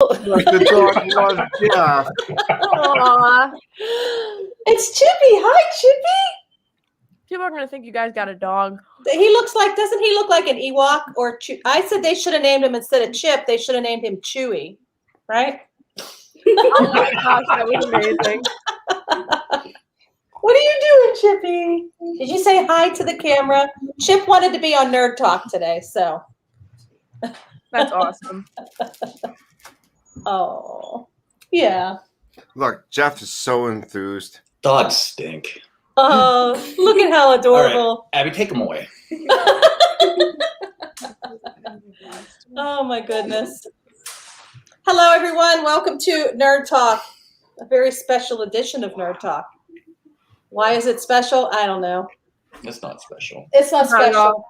The dog loves Jeff. Aww. It's Chippy. Hi, Chippy. People are gonna think you guys got a dog. He looks like, doesn't he look like an Ewok or I said they should have named him instead of Chip. They should have named him Chewy, right? Oh my gosh, that was amazing. What are you doing, Chippy? Did you say hi to the camera? Chip wanted to be on Nerd Talk today, so. That's awesome. Oh, yeah. Look, Jeff is so enthused. Dogs stink. Oh, look at how adorable. All right, Abby, take them away. Oh, my goodness. Hello, everyone. Welcome to Nerd Talk, a very special edition of Nerd Talk. Why is it special? I don't know. It's not special. It's not special.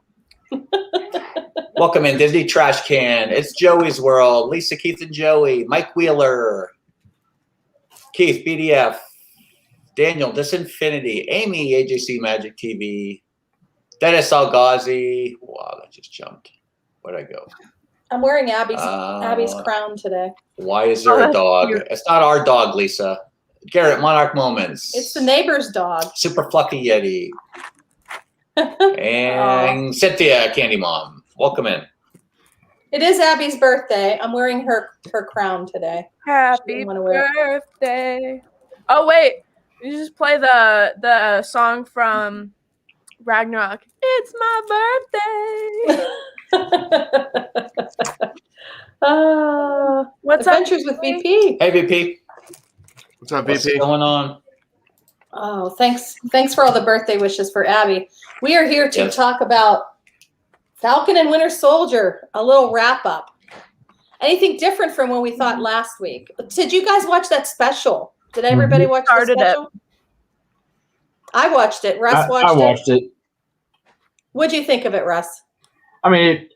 Welcome in Disney Trash Can. It's Joey's World. Lisa, Keith, and Joey. Mike Wheeler. Keith, BDF. Daniel, Disinfinity. Amy, AJC Magic TV. Dennis Algazi. Wow, that just jumped. Where'd I go? I'm wearing Abby's crown today. Why is there a dog? It's not our dog, Lisa. Garrett, Monarch Moments. It's the neighbor's dog. Super Fluffy Yeti. And Cynthia, Candy Mom. Welcome in. It is Abby's birthday. I'm wearing her crown today. Happy birthday. Oh, wait. You just play the song from Ragnarok. It's my birthday. What's Adventures up, with VP? Hey, VP. What's up, What's VP? going on? Oh, thanks for all the birthday wishes for Abby. We are here to Yes. talk about Falcon and Winter Soldier, a little wrap up. Anything different from what we thought last week? Did you guys watch that special? Did everybody watch the special? I watched it. Russ watched it. I watched it. What'd you think of it, Russ? I mean,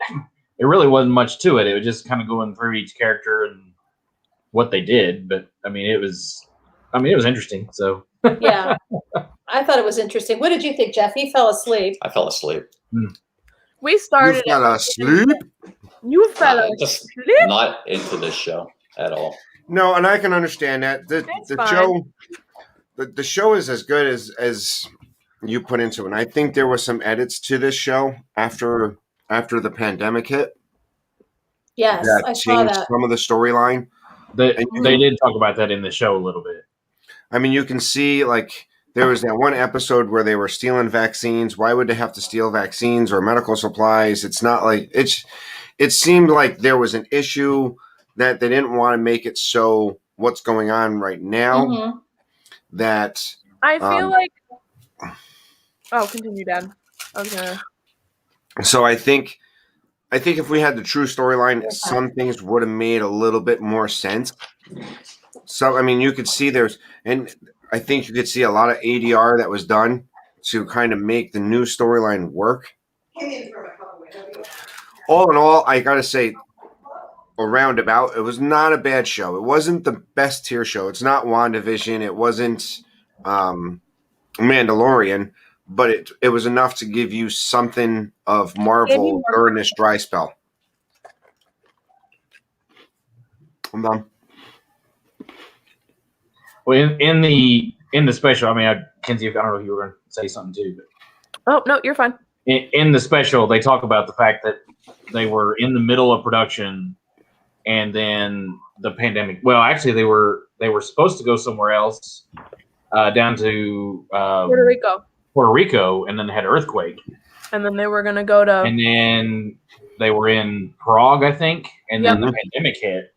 it really wasn't much to it. It was just kind of going through each character and what they did. But I mean, it was interesting. So Yeah, I thought it was interesting. What did you think, Jeff? He fell asleep. I fell asleep. We started. You fell asleep? You fell Just asleep. not into this show at all. No, and I can understand that. The fine. show, the show is as good as you put into it. And I think there were some edits to this show after the pandemic hit Yes, that I saw changed that. some of the storyline. they did talk about that in the show a little bit. I mean, you can see like there was that one episode where they were stealing vaccines. Why would they have to steal vaccines or medical supplies? It's not like it seemed like there was an issue that they didn't want to make it so what's going on right now Mhm. that I feel like. Oh, continue, Dad. Okay. so I think if we had the true storyline, some things would have made a little bit more sense. So, I mean, you could see and I think you could see a lot of ADR that was done to kind of make the new storyline work. All in all, I got to say, around about, it was not a bad show. It wasn't the best tier show. It's not WandaVision. It wasn't Mandalorian, but it was enough to give you something of Marvel during this dry spell. I'm done. Well, in the special, I mean, Kenzie, I don't know if you were going to say something too, but Oh no, you're fine. in the special, they talk about the fact that they were in the middle of production, and then the pandemic. Well, actually, they were supposed to go somewhere else, down to Puerto Rico, and then they had an earthquake, and then they were gonna go to. and then they were in Prague, I think, and then the pandemic hit,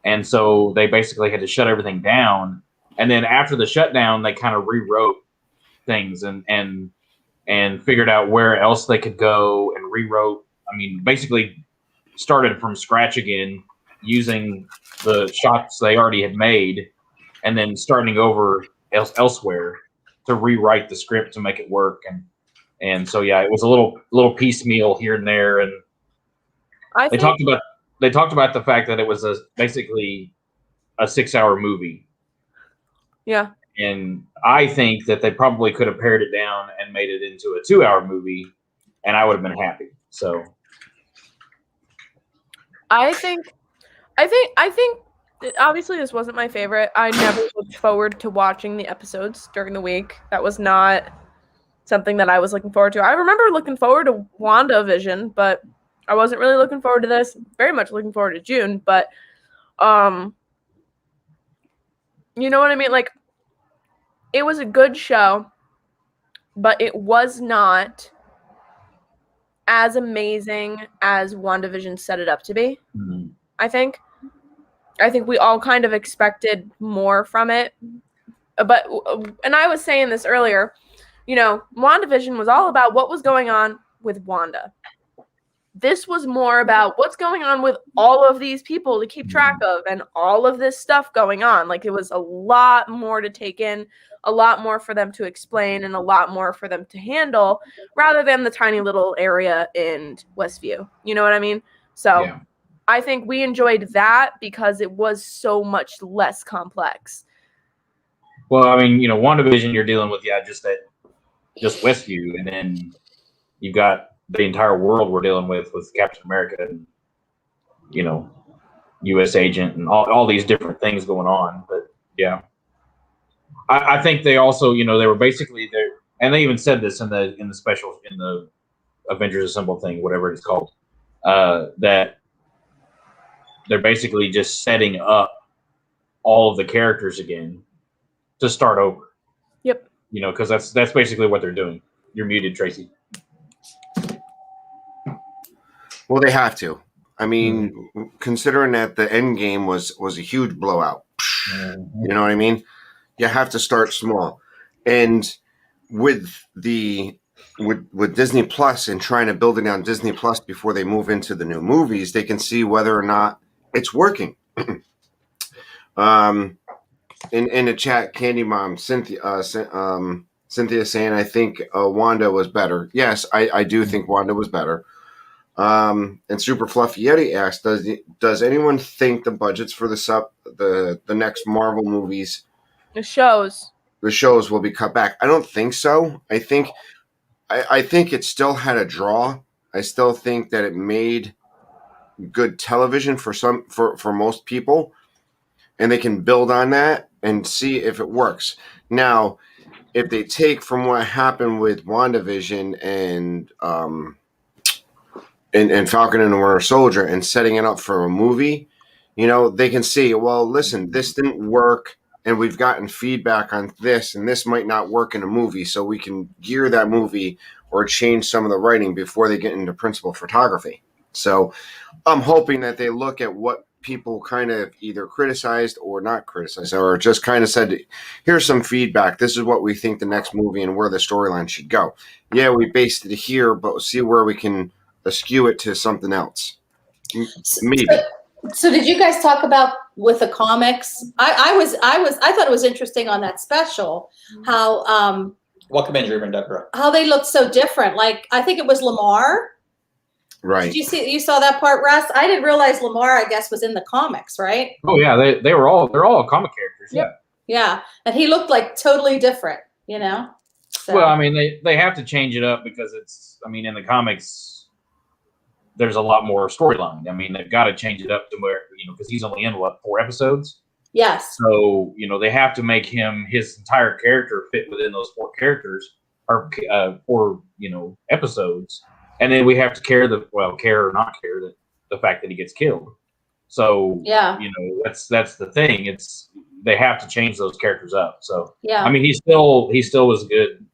and so they basically had to shut everything down. And then after the shutdown, they kind of rewrote things and figured out where else they could go and rewrote. I mean, basically started from scratch again using the shots they already had made, and then starting over elsewhere to rewrite the script to make it work. And so yeah, it was a little piecemeal here and there. And they talked about the fact that it was basically a 6-hour movie. Yeah. And I think that they probably could have pared it down and made it into a 2-hour movie, and I would have been happy. So I think I think obviously this wasn't my favorite. I never looked forward to watching the episodes during the week. That was not something that I was looking forward to. I remember looking forward to WandaVision, but I wasn't really looking forward to this. Very much looking forward to June, but you know what I mean? Like, it was a good show, but it was not as amazing as WandaVision set it up to be. Mhm. I think we all kind of expected more from it. But, and I was saying this earlier, you know, WandaVision was all about what was going on with Wanda. This was more about what's going on with all of these people to keep track of and all of this stuff going on. Like, it was a lot more to take in, a lot more for them to explain, and a lot more for them to handle rather than the tiny little area in Westview. You know what I mean? So Yeah. I think we enjoyed that because it was so much less complex. Well, I mean, you know, WandaVision, you're dealing with just Westview, and then you've got the entire world we're dealing with Captain America and, you know, U.S. Agent and all these different things going on. But yeah, I think they also, you know, they were basically there, and they even said this in the special, in the Avengers Assemble thing, whatever it's called, that they're basically just setting up all of the characters again to start over. Yep. You know, because that's basically what they're doing. You're muted, Tracy. Well, they have to. I mean, considering that the end game was a huge blowout, you know what I mean? You have to start small. And with Disney Plus and trying to build it on Disney Plus before they move into the new movies, they can see whether or not it's working. In the chat, Candy Mom Cynthia saying, I think Wanda was better. Yes, I do think Wanda was better. And Super Fluffy Yeti asked, does anyone think the budgets for the next Marvel movies, The shows will be cut back? I don't think so. I think it still had a draw. I still think that it made good television for most people, and they can build on that and see if it works. Now, if they take from what happened with WandaVision and Falcon and the Winter Soldier and setting it up for a movie, you know, they can see, well, listen, this didn't work, and we've gotten feedback on this, and this might not work in a movie, so we can gear that movie or change some of the writing before they get into principal photography. So I'm hoping that they look at what people kind of either criticized or not criticized, or just kind of said, here's some feedback. This is what we think the next movie and where the storyline should go. Yeah, we based it here, but see where we can skew it to something else. Maybe. So did you guys talk about with the comics? I thought it was interesting on that special how Welcome in, Dreamer Deborah. how they looked so different. Like, I think it was Lamar. Right. Did you saw that part, Russ? I didn't realize Lamar, I guess, was in the comics, right? Oh yeah, they're all comic characters. Yeah. Yeah, and he looked like totally different, you know. So. Well, I mean, they have to change it up because in the comics, there's a lot more storyline. I mean, they've got to change it up to where, you know, because he's only in 4 episodes. Yes. So, you know, they have to make his entire character fit within those 4 characters or 4, you know, episodes. And then we have to care or not care the fact that he gets killed. So, yeah, you know, that's the thing. They have to change those characters up. So, yeah. I mean, he still was good.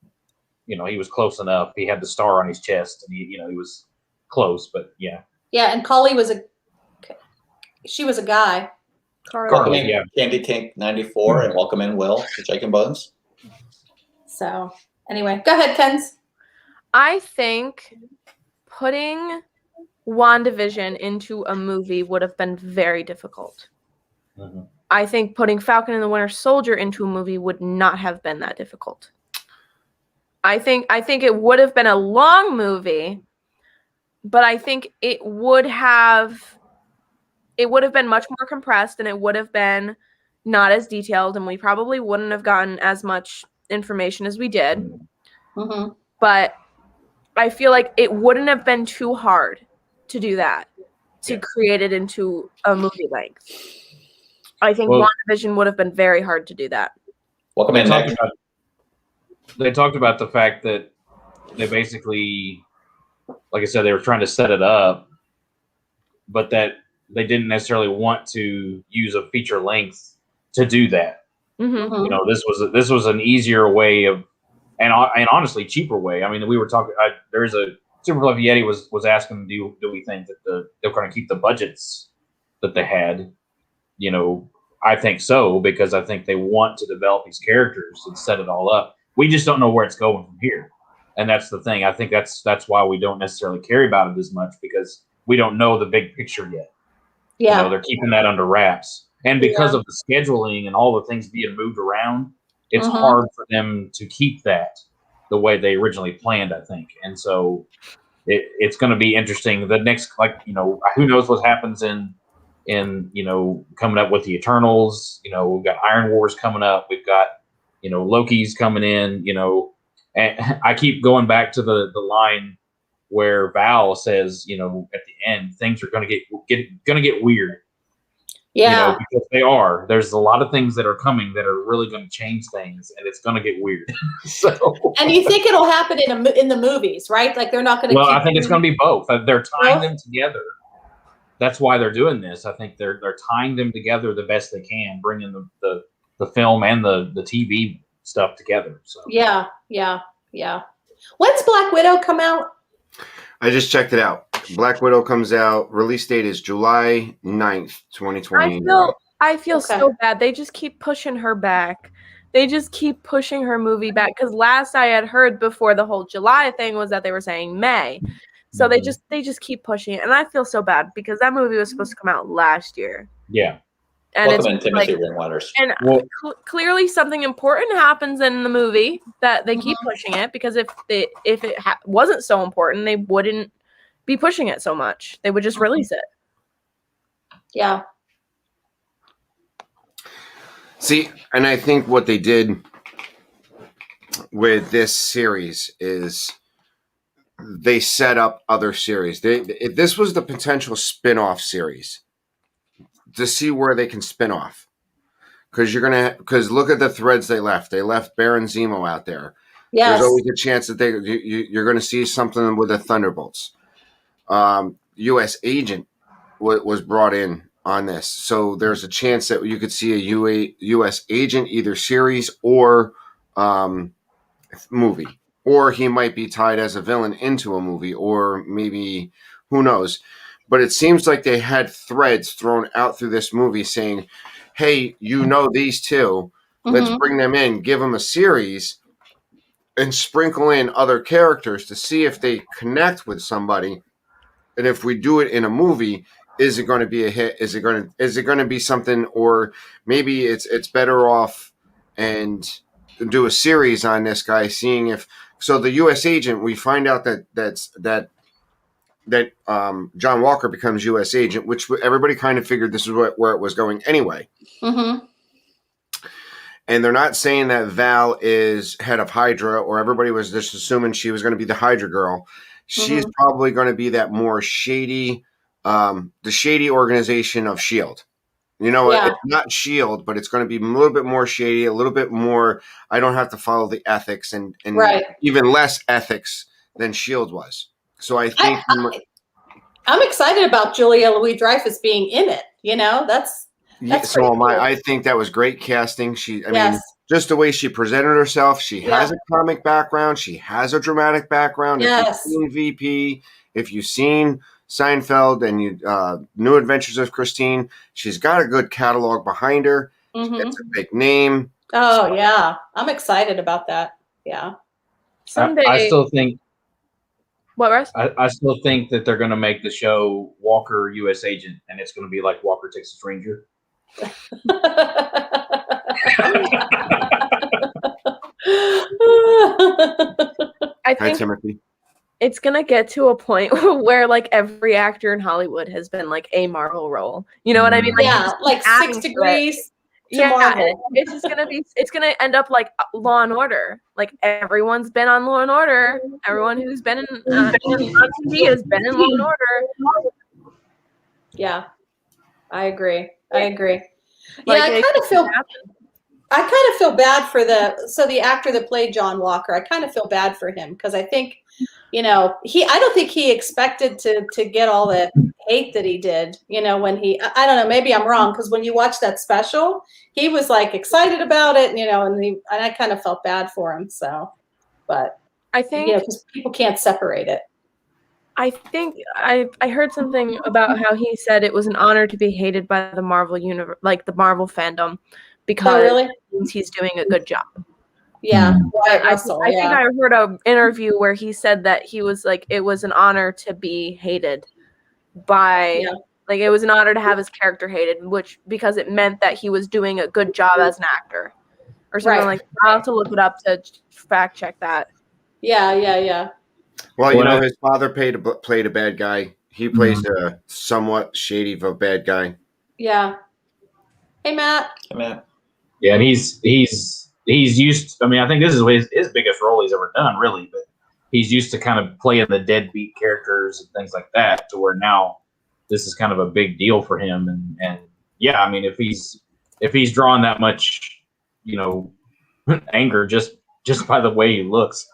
You know, he was close enough. He had the star on his chest, and he was close. But yeah. Yeah, and Kali was a guy. Carly, yeah. Candy Kink 94, and welcome in, Will, to Chicken Bones. So anyway, go ahead, Kens. I think putting WandaVision into a movie would have been very difficult. Mm-hmm. I think putting Falcon and the Winter Soldier into a movie would not have been that difficult. I think it would have been a long movie, but I think it would have been much more compressed, and it would have been not as detailed, and we probably wouldn't have gotten as much information as we did. Mm-hmm. But I feel like it wouldn't have been too hard to do that. to create it into a movie length. I think Well, WandaVision would have been very hard to do that. Welcome in, Nick. They talked about the fact that they basically, like I said, they were trying to set it up, but that they didn't necessarily want to use a feature length to do that. Mm-hmm. You know, this was an easier way of, and honestly cheaper way. I mean, we were talking. There's a Super Fluffy Yeti was asking, do we think that they're going to keep the budgets that they had? You know, I think so, because I think they want to develop these characters and set it all up. We just don't know where it's going from here, and that's the thing. I think that's why we don't necessarily care about it as much, because we don't know the big picture yet. Yeah. You know, they're keeping that under wraps, and because of the scheduling and all the things being moved around, it's hard for them to keep that the way they originally planned, I think. And so it's going to be interesting. The next, like, you know, who knows what happens in you know, coming up with the Eternals. You know, we've got Iron Wars coming up. We've got, you know, Loki's coming in. You know, and I keep going back to the line where Val says, you know, at the end, things are going to get weird. Yeah. You know, because they are. There's a lot of things that are coming that are really going to change things, and it's going to get weird. So, And you think it'll happen in the movies, right? Like they're not going to. Well, I think it's going to be both. They're tying them together. That's why they're doing this. I think they're tying them together the best they can, bringing the film and the TV stuff together. So Yeah. When's Black Widow come out? I just checked it out. Black Widow comes out. Release date is July 9th, 2020. I feel so bad. They just keep pushing her back. They just keep pushing her movie back, because last I had heard before the whole July thing was that they were saying May. So they just keep pushing it, and I feel so bad because that movie was supposed to come out last year. Yeah. And Welcome in, it's Timothy like, Ringwaters. and clearly something important happens in the movie that they keep pushing it, because if it wasn't so important, they wouldn't be pushing it so much. They would just release it. Yeah. See, and I think what they did with this series is they set up other series. This was the potential spin-off series to see where they can spin off. Because look at the threads they left. They left Baron Zemo out there. Yes. There's always a chance that you're going to see something with the Thunderbolts. U.S. Agent was brought in on this, so there's a chance that you could see a U.S. Agent either series or movie, or he might be tied as a villain into a movie, or maybe who knows. But it seems like they had threads thrown out through this movie saying, hey, you know these two, let's bring them in, give them a series, and sprinkle in other characters to see if they connect with somebody. And if we do it in a movie, is it going to be a hit? Is it going to be something, or maybe it's better off and do a series on this guy, seeing if so. The U.S. Agent, we find out that John Walker becomes U.S. Agent, which everybody kind of figured this is where it was going anyway. And they're not saying that Val is head of Hydra, or everybody was just assuming she was going to be the Hydra girl. She's probably going to be that more shady, the shady organization of S.H.I.E.L.D. You know, it's not S.H.I.E.L.D., but it's going to be a little bit more shady, a little bit more, I don't have to follow the ethics, and even less ethics than S.H.I.E.L.D. was. So I think I'm excited about Julia Louis-Dreyfus being in it. You know, that's so am I. I think that was great casting. I mean, just the way she presented herself. She has a comic background. She has a dramatic background. Yes. If you've seen VP, if you've seen Seinfeld and New Adventures of Christine, she's got a good catalog behind her. It's a big name. Oh, yeah. I'm excited about that. Yeah. Someday. I still think. What, Russ? I still think that they're going to make the show Walker U.S. Agent, and it's going to be like Walker Texas Ranger. I think Timothy. It's gonna get to a point where like every actor in Hollywood has been like a Marvel role. You know what I mean? Like 6 Degrees to Marvel. It's just gonna end up like Law and Order. Like everyone's been on Law and Order. Everyone who's been on TV has been in Law and Order. Yeah, I agree. I agree. Like, Yeah, it I kind of feel bad for the actor that played John Walker. I kind of feel bad for him because I think, I don't think he expected to get all the hate that he did, when I don't know, maybe I'm wrong, because when you watch that special, he was like excited about it, and I kind of felt bad for him. So, but I think because people can't separate it. I think I heard something about how he said it was an honor to be hated by the Marvel universe, like the Marvel fandom, because really? it means he's doing a good job. Yeah, Wyatt I Russell. think I heard an interview where he said that he was like, it was an honor to be hated by, like, it was an honor to have his character hated, because it meant that he was doing a good job as an actor, or something like that. I'll have to look it up to fact check that. Yeah. Well, his father played a bad guy. He plays a somewhat shady of a bad guy. Yeah. Hey, Matt. Yeah, and he's used. I mean, I think this is his biggest role he's ever done, really. But he's used to kind of playing the deadbeat characters and things like that, to where now this is kind of a big deal for him. And yeah, I mean, if he's drawn that much, anger just by the way he looks.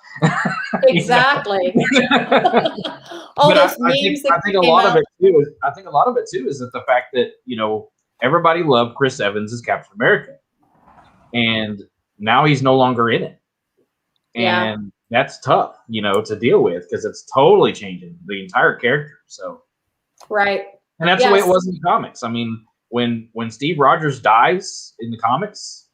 Exactly. All those memes. I think a lot of it too is that the fact that everybody loved Chris Evans as Captain America, and now he's no longer in it, and that's tough, to deal with, because it's totally changing the entire character. So right, and that's the way it was in the comics. I mean, when Steve Rogers dies in the comics,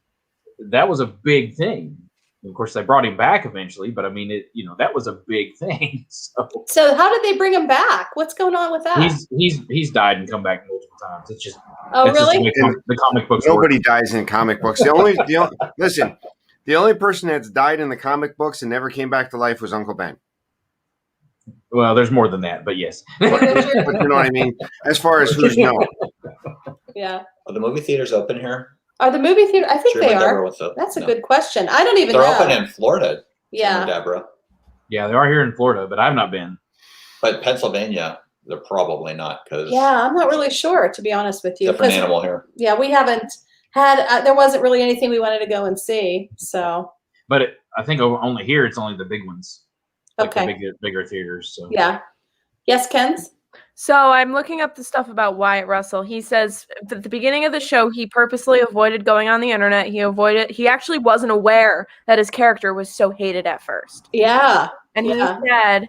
that was a big thing. Of course, they brought him back eventually, but I mean, that was a big thing. So how did they bring him back? What's going on with that? He's died and come back multiple times. It's just really? Just the comic books. Nobody dies in comic books. Listen, the only person that's died in the comic books and never came back to life was Uncle Ben. Well, there's more than that, but yes. But you know what I mean? As far as who's known. Yeah. Are the movie theaters open here? Are the movie theaters? I think Sure, they are. Deborah, That's a good question. I don't even know. They're open in Florida. Yeah. Deborah. Yeah, they are here in Florida, but I've not been. But Pennsylvania, they're probably not, because I'm not really sure, to be honest with you. Different animal here. Yeah, we haven't had. There wasn't really anything we wanted to go and see. So. But I think only here it's only the big ones. Like okay. The bigger theaters. So. Yeah. Yes, Ken's. So I'm looking up the stuff about Wyatt Russell. He says at the beginning of the show, he purposely avoided going on the internet. He actually wasn't aware that his character was so hated at first. Yeah. And he said,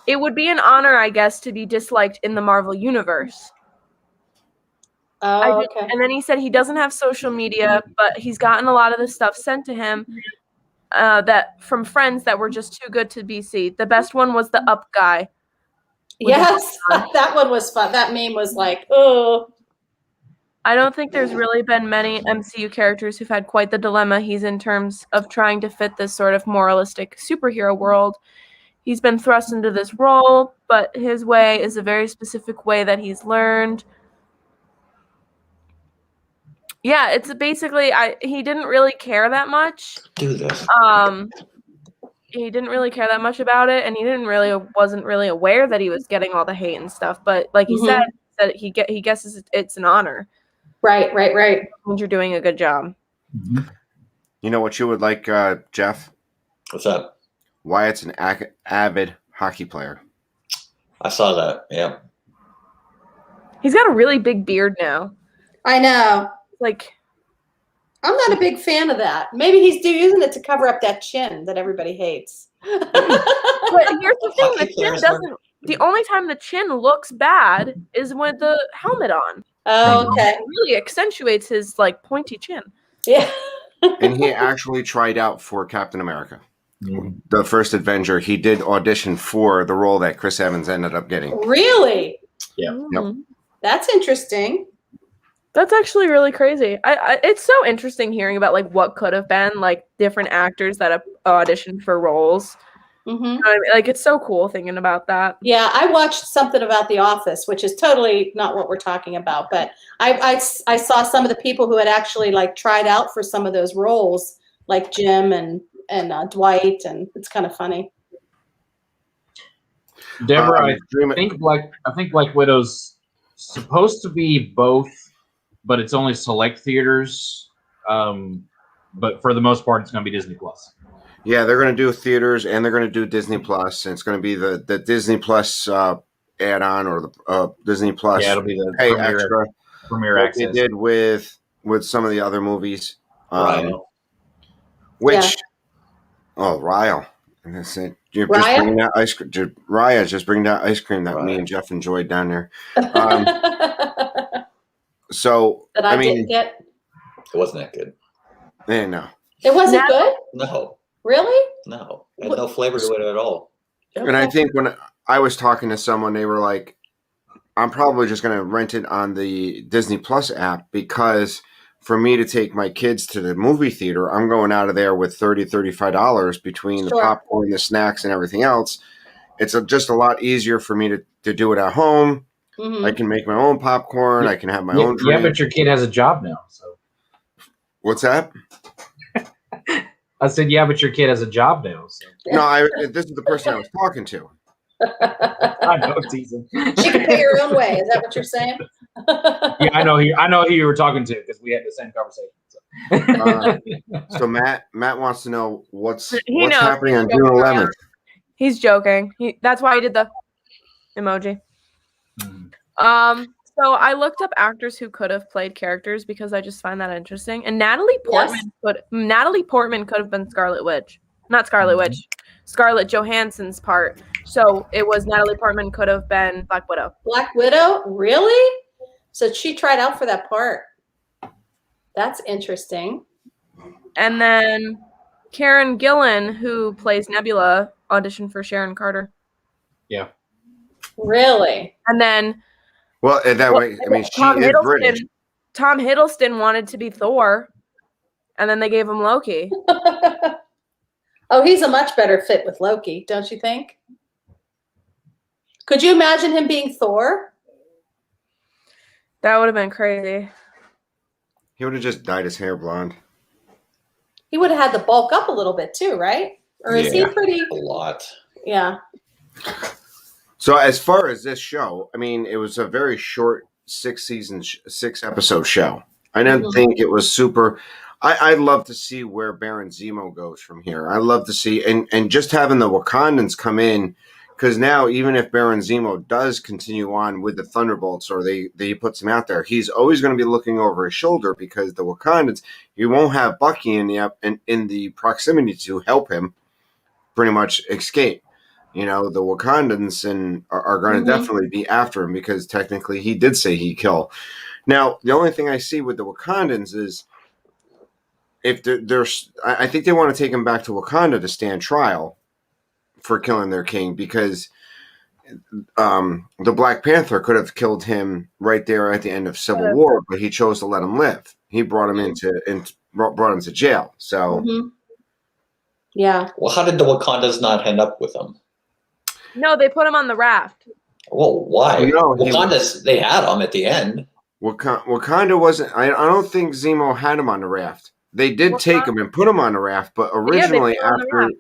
it would be an honor, I guess, to be disliked in the Marvel universe. Oh, okay. And then he said he doesn't have social media, but he's gotten a lot of this stuff sent to him that from friends that were just too good to be seen. The best one was the Up guy. Yes, that one was fun. That meme was like, oh. I don't think there's really been many MCU characters who've had quite the dilemma he's in terms of trying to fit this sort of moralistic superhero world. He's been thrust into this role, but his way is a very specific way that he's learned. Yeah, it's basically he didn't really care that much. Do this. He didn't really care that much about it, and he wasn't really aware that he was getting all the hate and stuff. But like he said he guesses it's an honor. Right. Means you're doing a good job. Mm-hmm. You know what you would like, Jeff? What's that? Wyatt's an avid hockey player. I saw that. Yeah. He's got a really big beard now. I know. Like. I'm not a big fan of that. Maybe he's using it to cover up that chin that everybody hates. But here's the thing: the chin doesn't. The only time the chin looks bad is with the helmet on. Oh, okay. It really accentuates his pointy chin. Yeah. And he actually tried out for Captain America, the first Avenger. He did audition for the role that Chris Evans ended up getting. Really? Yeah. Yep. That's interesting. That's actually really crazy. It's so interesting hearing about what could have been different actors that have auditioned for roles. Mm-hmm. You know what I mean? It's so cool thinking about that. Yeah, I watched something about The Office, which is totally not what we're talking about. But I saw some of the people who had actually tried out for some of those roles, like Jim and Dwight, and it's kind of funny. Deborah, I think Black Widow's supposed to be both, but it's only select theaters. But for the most part, it's going to be Disney Plus. Yeah, they're going to do theaters and they're going to do Disney Plus, and it's going to be the Disney Plus add-on or the Disney Plus. Yeah, it'll be the pay extra. Premier Like access. they did with some of the other movies. Right. Which, Ryle. And that's it. You're just Raya? bringing that ice cream. Raya's just bringing that ice cream that me Right. and Jeff enjoyed down there. that So, I I mean, didn't get. It wasn't that good. no. It wasn't Now- good? No, Really? no. It had no flavor to it at all. And I Okay. think when I was talking to someone, they were like, I'm probably just going to rent it on the Disney Plus app because for me to take my kids to the movie theater, I'm going out of there with $30, $35 between the Sure. popcorn, the snacks, and everything else. It's just a lot easier for me to do it at home. Mhm. I can make my own popcorn. I can have my own Yeah, drink. but your kid has a job now. So What's that? I said, yeah, but your kid has a job now. So No, this is the person I was talking to. I know it's easy. She can pay her own way. Is that what you're saying? Yeah, I know who you were talking to because we had the same conversation. So. So Matt wants to know what's He knows. happening on He's June joking 11th. around. He's joking. That's why he did the emoji. So I looked up actors who could have played characters because I just find that interesting. And Natalie Portman could have been Scarlet Witch. Not Scarlet Witch. Scarlett Johansson's part. So it was Natalie Portman could have been Black Widow. Black Widow? Really? So she tried out for that part. That's interesting. And then Karen Gillan, who plays Nebula, auditioned for Sharon Carter. Yeah. Really? And then Well, that way, I mean, she is British. Tom Hiddleston wanted to be Thor, and then they gave him Loki. Oh, he's a much better fit with Loki, don't you think? Could you imagine him being Thor? That would have been crazy. He would have just dyed his hair blonde. He would have had to bulk up a little bit too, right? Or is he Yeah. pretty? A lot. Yeah. So as far as this show, I mean, it was a very short 6-episode show. I didn't Mhm. think it was super. I'd love to see where Baron Zemo goes from here. I'd love to see, and just having the Wakandans come in, because now even if Baron Zemo does continue on with the Thunderbolts or they puts him out there, he's always going to be looking over his shoulder because the Wakandans, he won't have Bucky in the proximity to help him pretty much escape. You know, the Wakandans are going to Mhm. definitely be after him because technically he did say he'd kill. Now, the only thing I see with the Wakandans is if I think they want to take him back to Wakanda to stand trial for killing their king because the Black Panther could have killed him right there at the end of Civil War, but he chose to let him live. He brought him brought him to jail. So, Mhm. Yeah. Well, how did the Wakandas not end up with him? No, they put him on the raft. Well, why? No, Wakandas, they had him at the end. Wakanda wasn't. I don't think Zemo had him on the raft. They did take him and put him on the raft, but originally put him on the raft.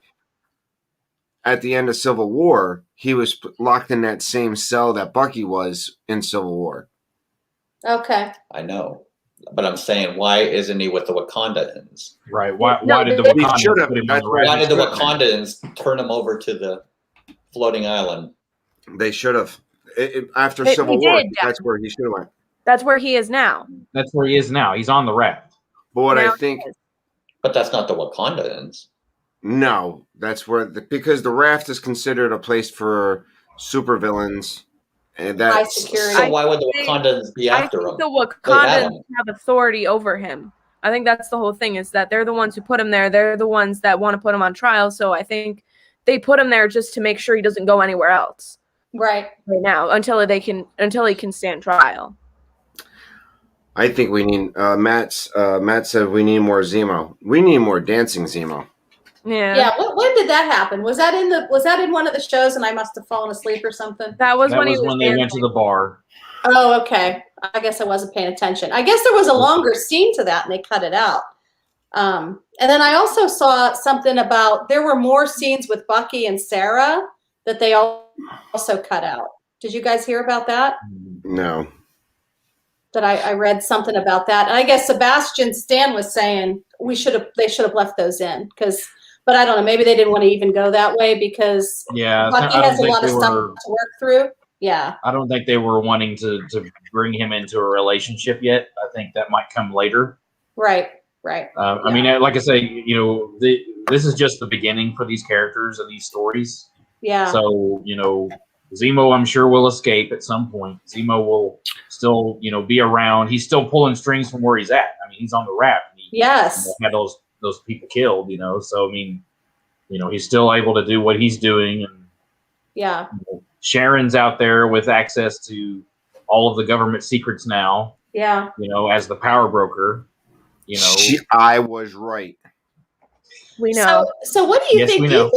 at the end of Civil War, he was locked in that same cell that Bucky was in Civil War. Okay. I know. But I'm saying, why isn't he with the Wakandans? Right. Why No, did the they- Wakandans should've. put him on That's the right. Why raft? did the Good. Wakandans turn him over to the floating island? They should have. After He Civil War, did, that's where he should have went. That's where he is now. That's where he is now. He's on the raft. But what Now I think, he is. But that's not the Wakandans. no, that's where because the raft is considered a place for supervillains, and High that's security. So why would the think- Wakandans be I after think him? the They had Wakandans him. have authority over him. I think that's the whole thing is that they're the ones who put him there. They're the ones that want to put him on trial. So I think they put him there just to make sure he doesn't go anywhere else Right. right now until he can stand trial. I think we need. Matt said we need more Zemo. We need more dancing Zemo. Yeah. Yeah. When did that happen? Was that in one of the shows and I must have fallen asleep or something? That was That when he was was when they went to dancing. the bar. Oh, okay. I guess I wasn't paying attention. I guess there was a longer scene to that and they cut it out. And then I also saw something about there were more scenes with Bucky and Sarah that they also cut out. Did you guys hear about that? No. that I read something about that. And I guess Sebastian Stan was saying they should have left those in but I don't know, maybe they didn't want to even go that way because Bucky has a lot of stuff to work through. Yeah. I don't think they were wanting to bring him into a relationship yet. I think that might come later. Right. I mean, like I say, this is just the beginning for these characters and these stories. Yeah. So, Zemo, I'm sure, will escape at some point. Zemo will still, be around. He's still pulling strings from where he's at. I mean, he's on the rap. Yes. He had those people killed, So, I mean, he's still able to do what he's doing. And, yeah. Sharon's out there with access to all of the government secrets now. Yeah. As the power broker. I was right. We know. So what do you think? Do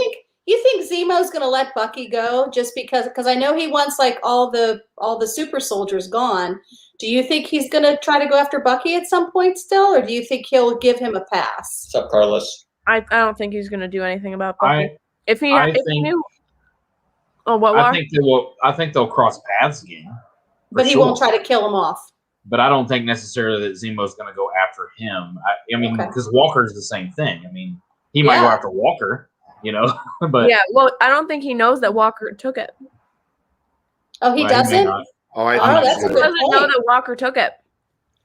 you think Zemo's going to let Bucky go just because I know he wants like all the super soldiers gone. Do you think he's going to try to go after Bucky at some point still, or do you think he'll give him a pass? What's up, Carlos? I don't think he's going to do anything about Bucky. If he knew. Oh, what? I think they'll cross paths again. But he won't try to kill him off. But I don't think necessarily that Zemo's going to go after him. I mean, because Walker's the same thing. I mean, he might go after Walker, but well, I don't think he knows that Walker took it. Oh, he doesn't? I that's a good point. He doesn't know that Walker took it.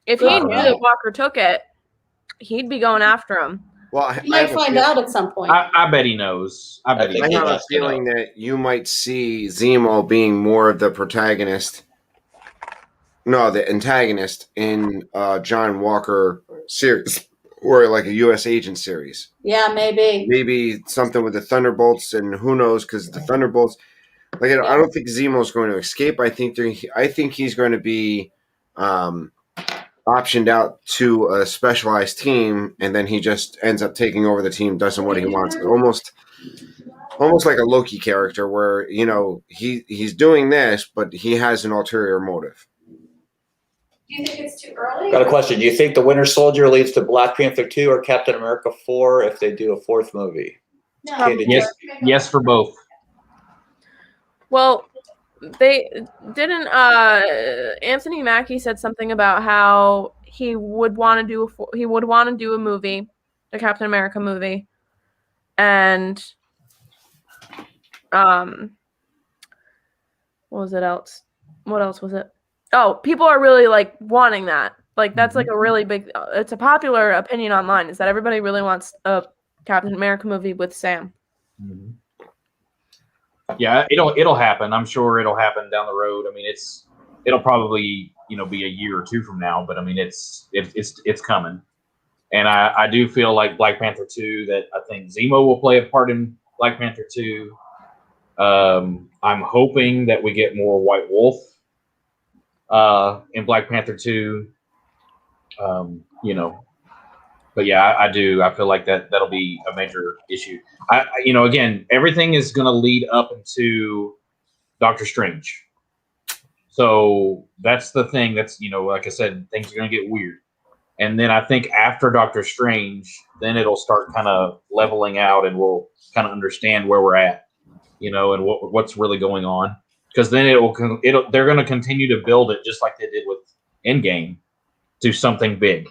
If he knew that Walker took it, he'd be going after him. Well, he might find out at some point. I bet he knows. I have a feeling that you might see Zemo being more of the protagonist. No, the antagonist in John Walker series, or like a U.S. Agent series. Yeah, maybe. Maybe something with the Thunderbolts, and who knows? Because the Thunderbolts, I don't think Zemo's going to escape. I think he's going to be optioned out to a specialized team, and then he just ends up taking over the team, does what he wants. Almost like a Loki character, where he's doing this, but he has an ulterior motive. Do you think it's too early? Got a question. Do you think the Winter Soldier leads to Black Panther 2 or Captain America 4 if they do a fourth movie? No. Yes for both. Well, they didn't. Anthony Mackie said something about how he would want to do a movie, a Captain America movie, and what was it else? What else was it? Oh, people are really wanting that. That's a really big. It's a popular opinion online. Is that everybody really wants a Captain America movie with Sam? Mm-hmm. Yeah, it'll happen. I'm sure it'll happen down the road. I mean, it'll probably be a year or two from now. But I mean, it's coming. And I do feel like Black Panther 2 that I think Zemo will play a part in Black Panther 2. I'm hoping that we get more White Wolf in Black Panther 2, but yeah, I do. I feel like that'll be a major issue. Again, everything is going to lead up into Doctor Strange. So that's the thing. That's like I said, things are going to get weird. And then I think after Doctor Strange, then it'll start kind of leveling out, and we'll kind of understand where we're at, and what's really going on. Because then they're going to continue to build it just like they did with Endgame to something big.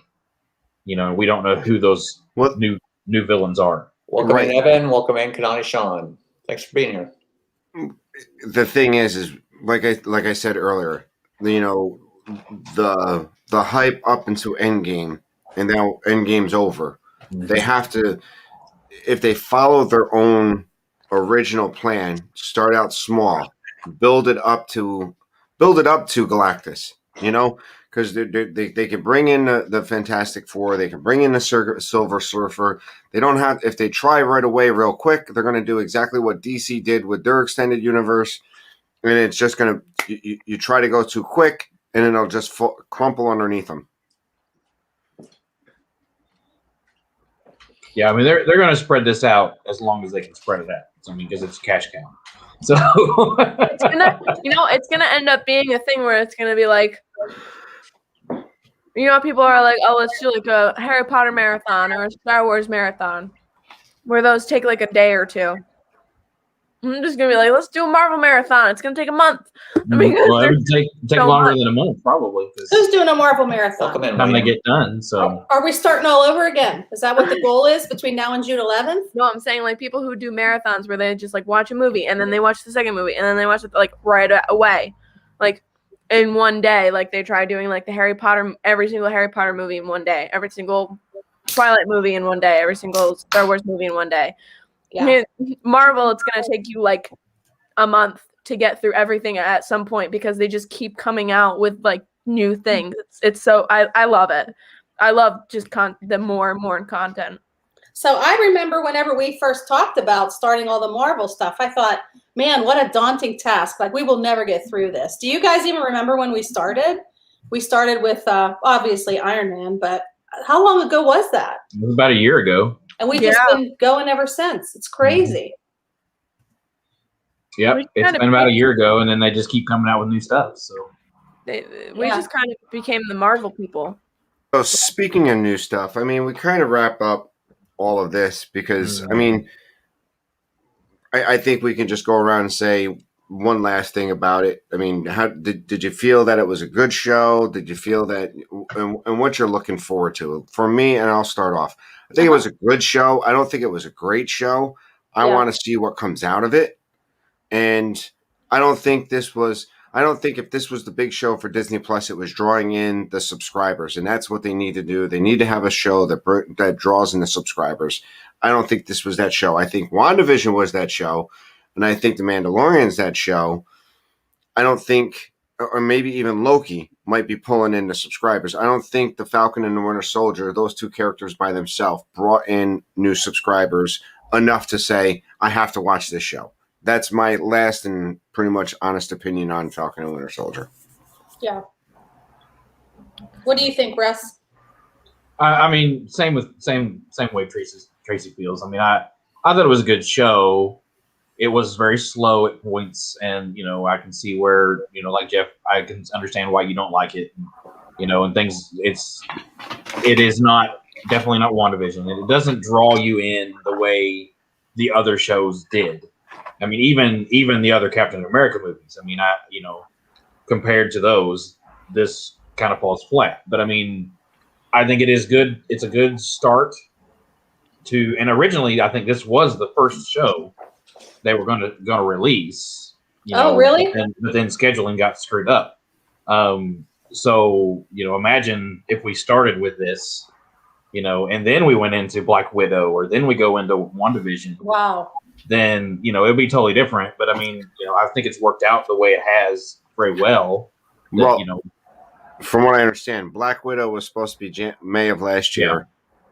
We don't know who those new villains are. Welcome in, Evan. Welcome in, Kanani Sean. Thanks for being here. The thing is like I said earlier, the hype up into Endgame, and now Endgame's over. Mm-hmm. They have to, if they follow their own original plan, start out small. Build it up to Galactus, because they can bring in the Fantastic Four, they can bring in the Silver Surfer. They don't have, if they try right away real quick, they're going to do exactly what DC did with their extended universe, and it's just going to you try to go too quick, and it'll just crumple underneath them. Yeah, I mean they're going to spread this out as long as they can spread it out. I mean, because it's a cash cow. So it's gonna end up being a thing where it's gonna be like, people are like, oh, let's do like a Harry Potter marathon or a Star Wars marathon, where those take like a day or two. I'm just gonna be like, let's do a Marvel marathon. It's gonna take a month. I mean, well, it would take so longer much. than a month probably. Who's doing a Marvel marathon? Welcome in, Time they William. get done. So Are we starting all over again? Is that what the goal is between now and June 11th? No, I'm saying like people who do marathons where they just like watch a movie and then they watch the second movie and then they watch it like right away, like in one day. Like they try doing like the Harry Potter, every single Harry Potter movie in one day, every single Twilight movie in one day, every single Star Wars movie in one day. Yeah. I mean, Marvel, it's gonna take you like a month to get through everything at some point because they just keep coming out with like new things. It's so I love it. I love just the more and more content. So I remember whenever we first talked about starting all the Marvel stuff, I thought, man, what a daunting task. Like we will never get through this. Do you guys even remember when we started? We started with obviously Iron Man, but how long ago was that? it was about a year ago. And we just been going ever since. It's crazy. Yep, it's been about a year ago, and then they just keep coming out with new stuff. So we just kind of became the Marvel people. So speaking of new stuff, I mean, we kind of wrap up all of this because I mean, I think we can just go around and say one last thing about it. I mean, how did you feel that it was a good show? Did you feel that, and what you're looking forward to? For me, and I'll start off. I think it was a good show. I don't think it was a great show. I want to see what comes out of it, and I don't think this was. I don't think if this was the big show for Disney Plus, it was drawing in the subscribers, and that's what they need to do. They need to have a show that draws in the subscribers. I don't think this was that show. I think WandaVision was that show, and I think The Mandalorian's that show. I don't think, or maybe even Loki might be pulling in the subscribers. I don't think the Falcon and the Winter Soldier, those two characters by themselves, brought in new subscribers enough to say, I have to watch this show. That's my last and pretty much honest opinion on Falcon and Winter Soldier. Yeah. What do you think, Russ? I mean, same way Tracy feels. I mean, I thought it was a good show. It was very slow at points, and I can see where like Jeff, I can understand why you don't like it, and things. It is not definitely not WandaVision. It doesn't draw you in the way the other shows did. I mean, even the other Captain America movies. I mean, compared to those, this kind of falls flat. But I mean, I think it is good. It's a good start to. And originally, I think this was the first show they were going to release. Really? But then scheduling got screwed up. So imagine if we started with this, and then we went into Black Widow, or then we go into WandaVision. Wow. Then it'd be totally different. But I mean, I think it's worked out the way it has very well. From what I understand, Black Widow was supposed to be May of last year. Yeah.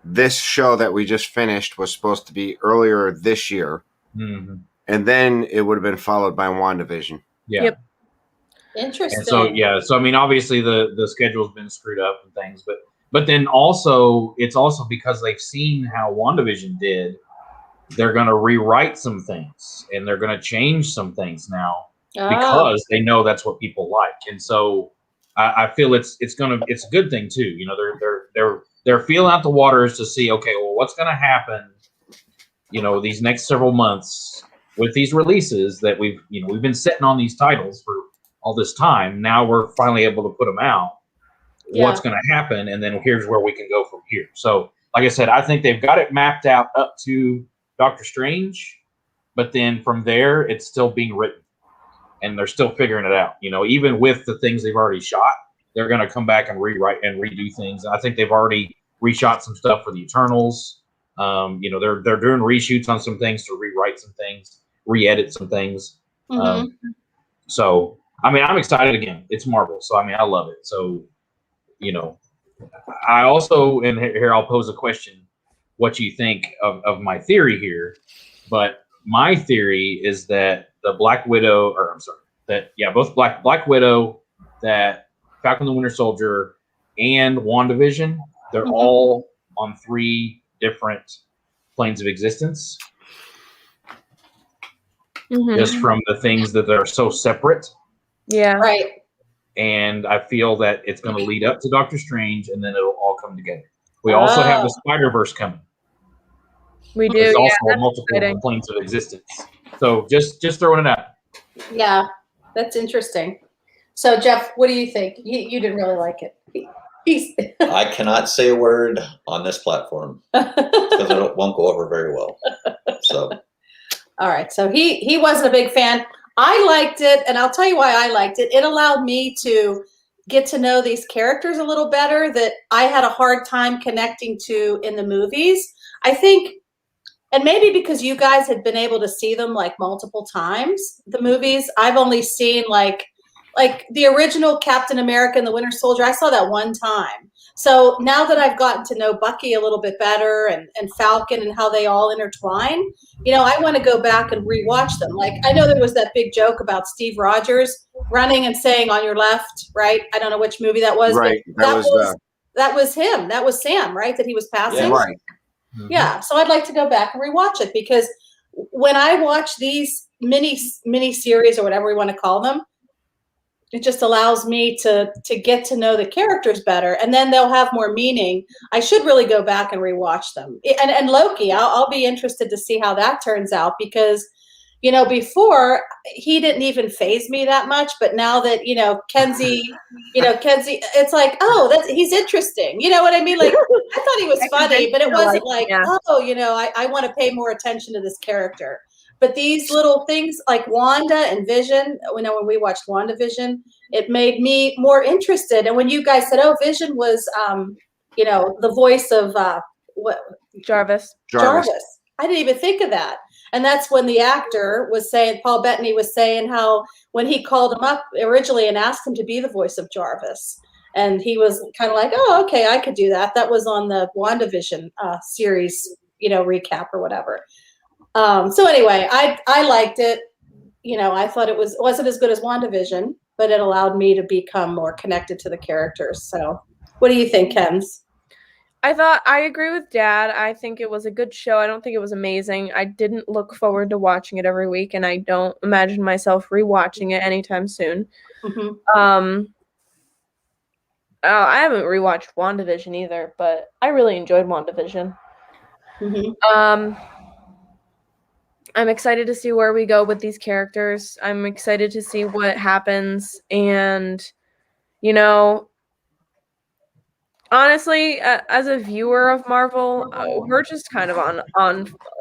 This show that we just finished was supposed to be earlier this year, and then it would have been followed by WandaVision. Yeah. Yep. Interesting. And so I mean, obviously the schedule's been screwed up and things, but then also it's also because they've seen how WandaVision did. They're going to rewrite some things, and they're going to change some things now because they know that's what people like. And so I feel it's a good thing too. They're feeling out the waters to see, okay, well, what's going to happen, these next several months with these releases that we've been sitting on these titles for all this time. Now we're finally able to put them out. Yeah. What's going to happen? And then here's where we can go from here. So like I said, I think they've got it mapped out up to Doctor Strange, but then from there, it's still being written, and they're still figuring it out. Even with the things they've already shot, they're going to come back and rewrite and redo things. I think they've already reshot some stuff for the Eternals. They're doing reshoots on some things to rewrite some things, re-edit some things. So I mean, I'm excited again. It's Marvel, so I mean, I love it. So I also, and here I'll pose a question. What you think of my theory here, but my theory is that the Black Widow, both Black Widow, that Falcon the Winter Soldier, and WandaVision, they're all on 3 different planes of existence. Just from the things that are so separate. Yeah. Right. And I feel that it's going to lead up to Doctor Strange, and then it'll all come together. We also have the Spider-Verse coming. We do. There's also yeah, multiple planes of existence. So just throwing it out. Yeah, that's interesting. So Jeff, what do you think? You didn't really like it. He's I cannot say a word on this platform because it won't go over very well. So, all right. So he wasn't a big fan. I liked it, and I'll tell you why I liked it. It allowed me to get to know these characters a little better that I had a hard time connecting to in the movies. I think, and maybe because you guys had been able to see them like multiple times, the movies, I've only seen like the original Captain America and the Winter Soldier. I saw that one time. So now that I've gotten to know Bucky a little bit better and Falcon and how they all intertwine, I want to go back and rewatch them. Like, I know there was that big joke about Steve Rogers running and saying on your left, right? I don't know which movie that was. Right. That was him. That was Sam, right? That he was passing. Yeah. Right. Yeah. So I'd like to go back and rewatch it, because when I watch these mini series or whatever we want to call them, it just allows me to get to know the characters better, and then they'll have more meaning. I should really go back and rewatch them. And Loki, I'll be interested to see how that turns out, because before he didn't even faze me that much, but now that Kenzie, it's like, oh, he's interesting. You know what I mean? Like, I thought he was funny, but it wasn't like, oh, I want to pay more attention to this character. But these little things like Wanda and Vision, when we watched WandaVision, it made me more interested. And when you guys said, oh, Vision was, the voice of what? Jarvis. I didn't even think of that. And that's when the actor was saying, Paul Bettany was saying how when he called him up originally and asked him to be the voice of Jarvis, and he was kind of like, oh, okay, I could do that. That was on the WandaVision series, recap or whatever. So anyway, I liked it. I thought it wasn't as good as WandaVision, but it allowed me to become more connected to the characters. So what do you think, Kenz? I agree with Dad. I think it was a good show. I don't think it was amazing. I didn't look forward to watching it every week, and I don't imagine myself rewatching it anytime soon. Mm-hmm. I haven't rewatched WandaVision either, but I really enjoyed WandaVision. Mm-hmm. I'm excited to see where we go with these characters. I'm excited to see what happens. And, honestly, as a viewer of Marvel, we're just kind of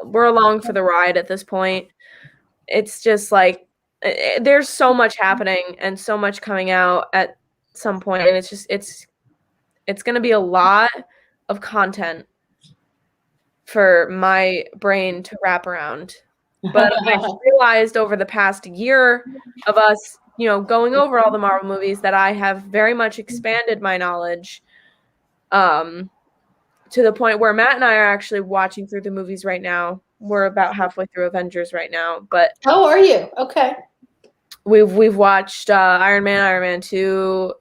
we're along for the ride at this point. It's just like, there's so much happening and so much coming out at some point. And it's going to be a lot of content for my brain to wrap around. But I realized over the past year of us, going over all the Marvel movies, that I have very much expanded my knowledge to the point where Matt and I are actually watching through the movies right now. We're about halfway through Avengers right now. But how are you? Okay. We've watched Iron Man 2,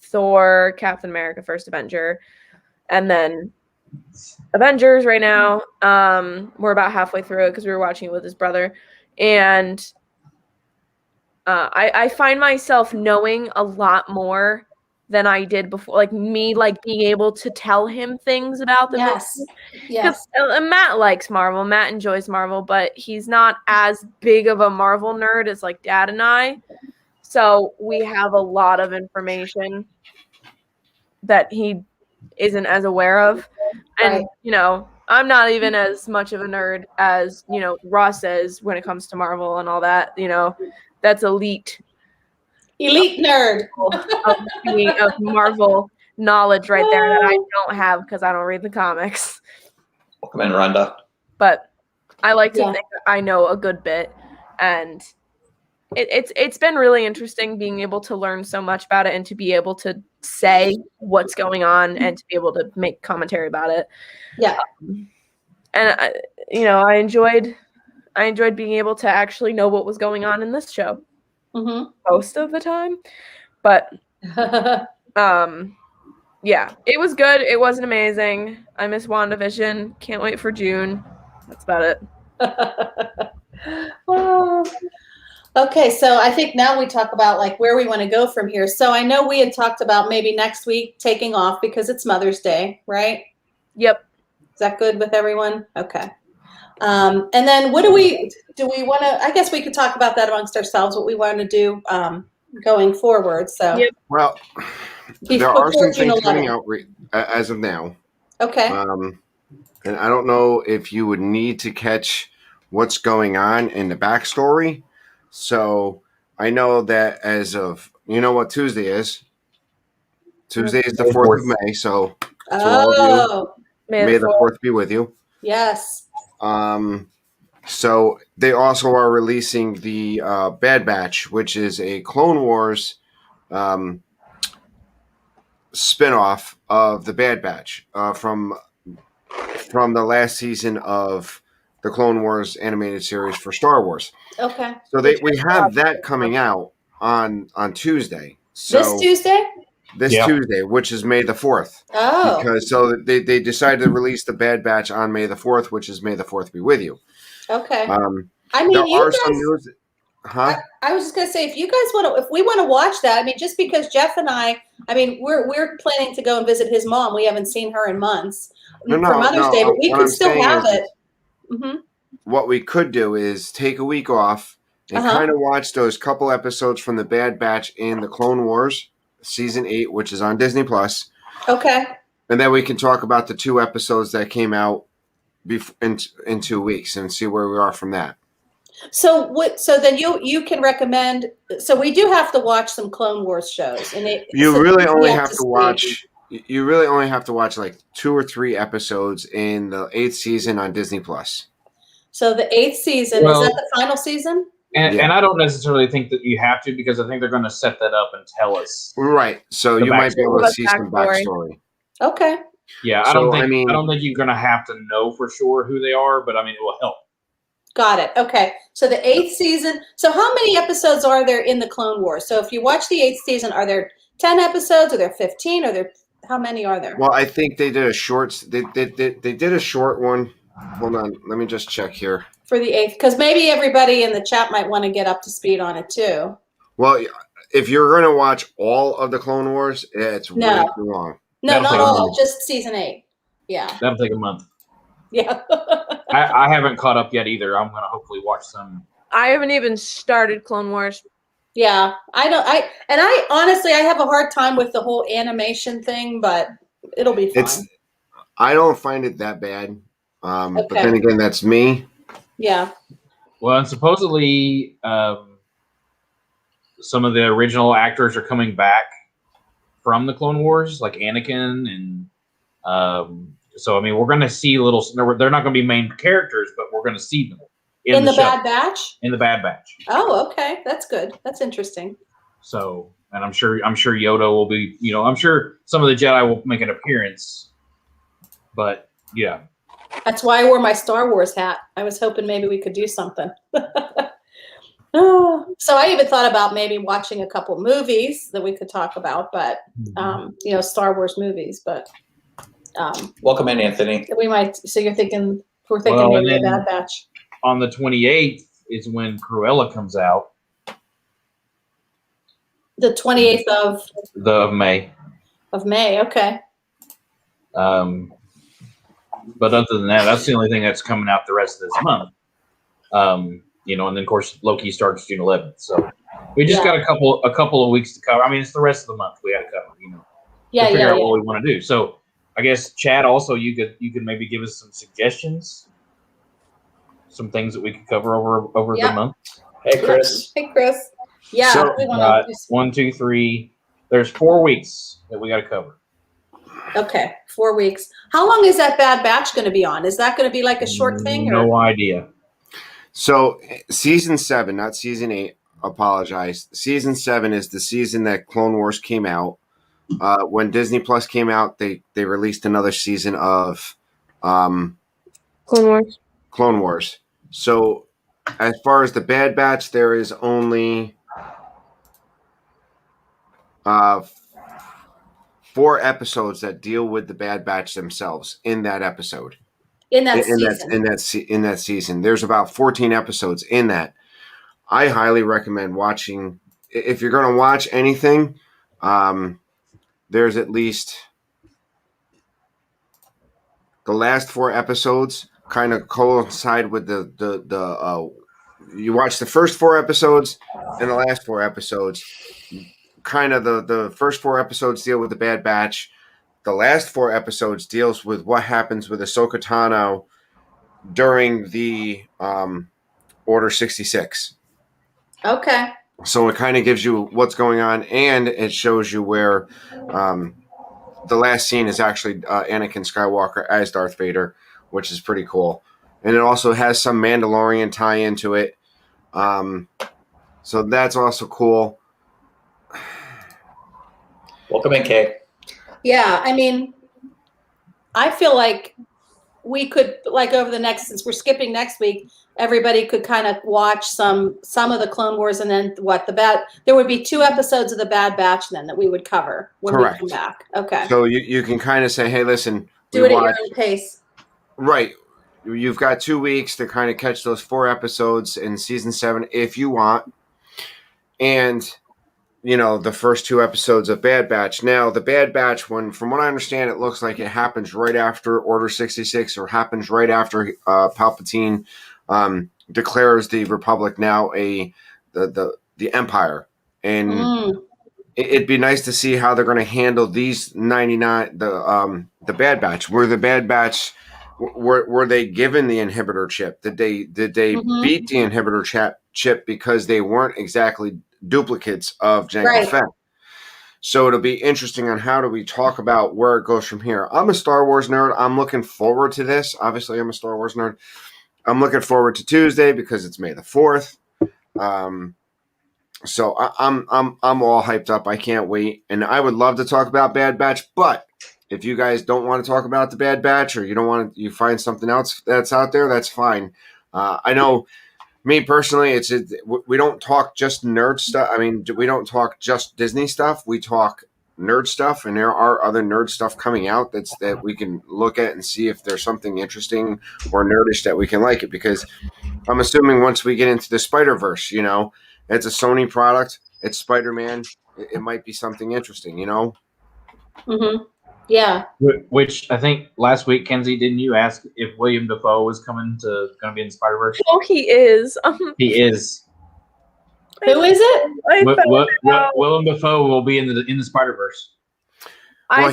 Thor, Captain America, First Avenger, and then Avengers right now. We're about halfway through it because we were watching it with his brother, and I find myself knowing a lot more than I did before. Like me, being able to tell him things about the movie. Yes. Matt likes Marvel. Matt enjoys Marvel, but he's not as big of a Marvel nerd as like Dad and I. So we have a lot of information that he isn't as aware of. And, I'm not even as much of a nerd as, Ross is when it comes to Marvel and all that. That's elite nerd of Marvel knowledge right there that I don't have because I don't read the comics. Welcome in, Rhonda. But I like to think that I know a good bit, and it's been really interesting being able to learn so much about it and to be able to say what's going on and to be able to make commentary about it. Yeah. And I enjoyed being able to actually know what was going on in this show most of the time. But yeah, it was good. It wasn't amazing. I miss WandaVision. Can't wait for June. That's about it. Okay, so I think now we talk about where we want to go from here. So I know we had talked about maybe next week taking off because it's Mother's Day, right? Yep. Is that good with everyone? Okay. And then what do we want to, I guess we could talk about that amongst ourselves, what we want to do going forward. So Yep. Well, there are some things coming out as of now. Okay. And I don't know if you would need to catch what's going on in the backstory. So I know that as of, you know what Tuesday is? Tuesday is the 4th of May. So to all of you, may the 4th be with you. Yes. So they also are releasing the Bad Batch, which is a Clone Wars spinoff of the Bad Batch from the last season of the Clone Wars animated series for Star Wars. Okay. So we have that coming out on Tuesday. So this Tuesday? This Tuesday, which is May the 4th. Oh. Because so they decided to release the Bad Batch on May the 4th, which is May the 4th be with you. Okay. I mean, there you are guys, some news. Huh? I was just gonna say, if you guys want to, if we want to watch that, I mean, just because Jeff and I mean, we're planning to go and visit his mom. We haven't seen her in months for Mother's Day, but we can still have it. Mm-hmm. What we could do is take a week off and kind of watch those couple episodes from the Bad Batch in the Clone Wars season 8, which is on Disney Plus. Okay. And then we can talk about the 2 episodes that came out in 2 weeks and see where we are from that. So what? So then you can recommend. So we do have to watch some Clone Wars shows, and you really only have to watch. You really only have to watch like 2 or 3 episodes in the 8th season on Disney Plus. So the 8th season, is that the final season? And I don't necessarily think that you have to, because I think they're going to set that up and tell us. Right. So you might be able to see some backstory. Okay. Yeah, I don't think you're going to have to know for sure who they are, but I mean, it will help. Got it. Okay. So the 8th season. So how many episodes are there in the Clone Wars? So if you watch the 8th season, are there 10 episodes? Are there 15? How many are there? Well, I think they did a short. They did a short one. Hold on. Let me just check here. For the 8th, because maybe everybody in the chat might want to get up to speed on it too. Well, if you're going to watch all of the Clone Wars, it's way too long. No, not all. Just season 8. Yeah. That'll take a month. Yeah. I haven't caught up yet either. I'm going to hopefully watch some. I haven't even started Clone Wars. Yeah, I honestly, I have a hard time with the whole animation thing, but it'll be fine. I don't find it that bad. But then again, that's me. Yeah. Well, and supposedly some of the original actors are coming back from the Clone Wars, like Anakin, and so I mean, we're going to see little. They're not going to be main characters, but we're going to see them in the Bad Batch. In the Bad Batch. Oh, okay, that's good. That's interesting. So, and I'm sure Yoda will be. I'm sure some of the Jedi will make an appearance, but yeah. That's why I wore my Star Wars hat. I was hoping maybe we could do something. So I even thought about maybe watching a couple movies that we could talk about, but Star Wars movies. But welcome in, Anthony. We might. So we're thinking maybe a Bad Batch. On the 28th is when Cruella comes out. The 28th of May. Of May. Okay. But other than that, that's the only thing that's coming out the rest of this month. And then of course Loki starts June 11th. So we just got a couple of weeks to cover. I mean, it's the rest of the month we got to cover. To figure out what we want to do. So I guess Chad, also you could maybe give us some suggestions, some things that we could cover over the month. Hey, Chris. Hey, Chris. Yeah. So, we want to 1, 2, 3. There's 4 weeks that we got to cover. Okay, 4 weeks. How long is that Bad Batch going to be on? Is that going to be like a short thing? No idea. So season 7, not season 8. Apologize. Season 7 is the season that Clone Wars came out. When Disney Plus came out, they released another season of Clone Wars. Clone Wars. So as far as the Bad Batch, there is only 4 episodes that deal with the Bad Batch themselves in that episode. In that season. There's about 14 episodes in that. I highly recommend watching. If you're going to watch anything, there's at least the last 4 episodes kind of coincide with you watch the first 4 episodes and the last 4 episodes. Kind of the first 4 episodes deal with the Bad Batch. The last 4 episodes deals with what happens with Ahsoka Tano during the Order 66. Okay. So it kind of gives you what's going on, and it shows you where the last scene is actually Anakin Skywalker as Darth Vader, which is pretty cool. And it also has some Mandalorian tie into it. So that's also cool. Welcome in, Kay. Yeah, I mean, I feel like we could, like, over the next, since we're skipping next week, everybody could kind of watch some of the Clone Wars, and then there would be 2 episodes of the Bad Batch then that we would cover when Correct. we come back. Okay. So you can kind of say, hey, listen, Do it at your own pace. Right. You've got 2 weeks to kind of catch those 4 episodes in season 7 if you want. And, the first 2 episodes of Bad Batch. Now, the Bad Batch one, from what I understand, it looks like it happens right after Order 66, or happens right after Palpatine declares the Republic now the Empire. And it'd be nice to see how they're going to handle these 99, the Bad Batch. Were the Bad Batch, were they given the inhibitor chip? Did they beat the inhibitor chip because they weren't exactly duplicates of Jango Fett? So it'll be interesting on how do we talk about where it goes from here. I'm a Star Wars nerd. I'm looking forward to this. Obviously, I'm a Star Wars nerd. I'm looking forward to Tuesday because it's May the 4th. So I'm all hyped up. I can't wait. And I would love to talk about Bad Batch, but if you guys don't want to talk about the Bad Batch, or you find something else that's out there, that's fine. I know me personally, we don't talk just nerd stuff. I mean, we don't talk just Disney stuff. We talk nerd stuff, and there are other nerd stuff coming out that we can look at and see if there's something interesting or nerdish that we can like it. Because I'm assuming once we get into the Spider-Verse, it's a Sony product. It's Spider-Man. It might be something interesting, Mm-hmm. Yeah. Which I think last week, Kenzie, didn't you ask if William Dafoe was going to be in Spider-Verse? Oh, he is. He is. Who is it? Willem Dafoe will be in the Spider-Verse. I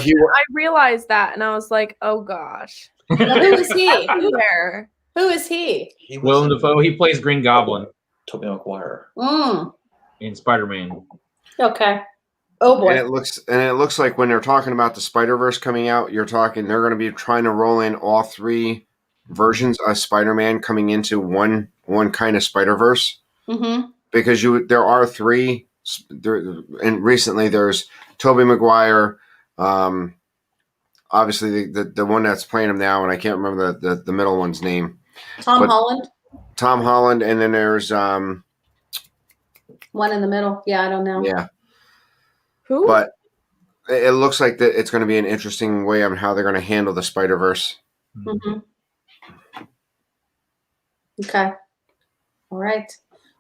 realized that, and I was like, oh gosh. Who is he? Where? Who is he? Willem Dafoe. He plays Green Goblin. Tobey Maguire. In Spider-Man. Okay. Oh boy. And it looks like when they're talking about the Spider-Verse coming out, they're going to be trying to roll in all 3 versions of Spider-Man coming into one kind of Spider-Verse. Mm-hmm. Because there are 3 and recently there's Tobey Maguire, obviously the one that's playing him now, and I can't remember the middle one's name. Tom Holland, and then there's one in the middle. Yeah, I don't know. Yeah. Who? But it looks like that it's going to be an interesting way on how they're going to handle the Spider-Verse. Mm-hmm. Okay. All right.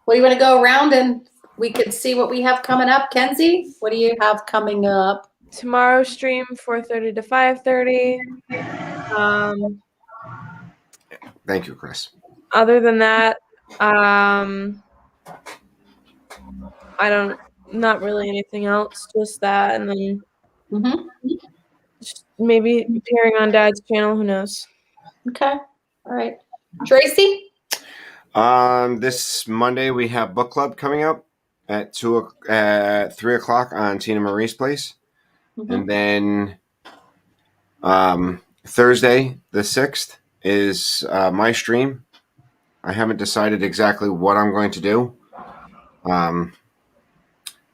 Well, you want to go around and we can see what we have coming up? Kenzie, what do you have coming up? Tomorrow stream 4:30 to 5:30. Thank you, Chris. Other than that, not really anything else, just that, and then just maybe appearing on Dad's channel. Who knows? Okay. All right. Tracy? This Monday we have book club coming up at 3 o'clock on Tina Marie's place. And then Thursday the 6th is my stream. I haven't decided exactly what I'm going to do.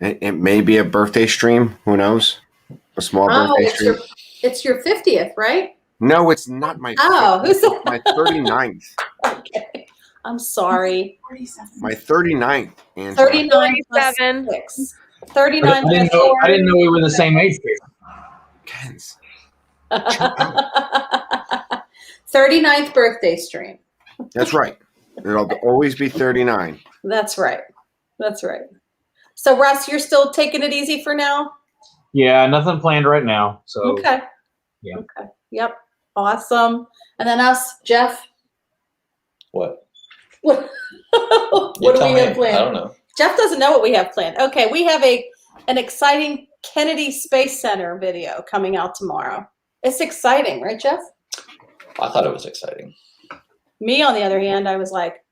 It may be a birthday stream. Who knows? A small birthday stream. It's your 50th, right? No, it's not my 50th. Oh, who's that? My 39th. Okay. I'm sorry. My 39th. 39 plus 6. 39 plus 4. I didn't know we were the same age group. Ken's. 39th birthday stream. That's right. It'll always be 39. That's right. So, Russ, you're still taking it easy for now? Yeah, nothing planned right now. So okay. Yeah. Okay. Yep. Awesome. And then us, Jeff? What? What You do tell we me. have planned? I don't know. Jeff doesn't know what we have planned. Okay, we have an exciting Kennedy Space Center video coming out tomorrow. It's exciting, right, Jeff? I thought it was exciting. Me, on the other hand, I was like,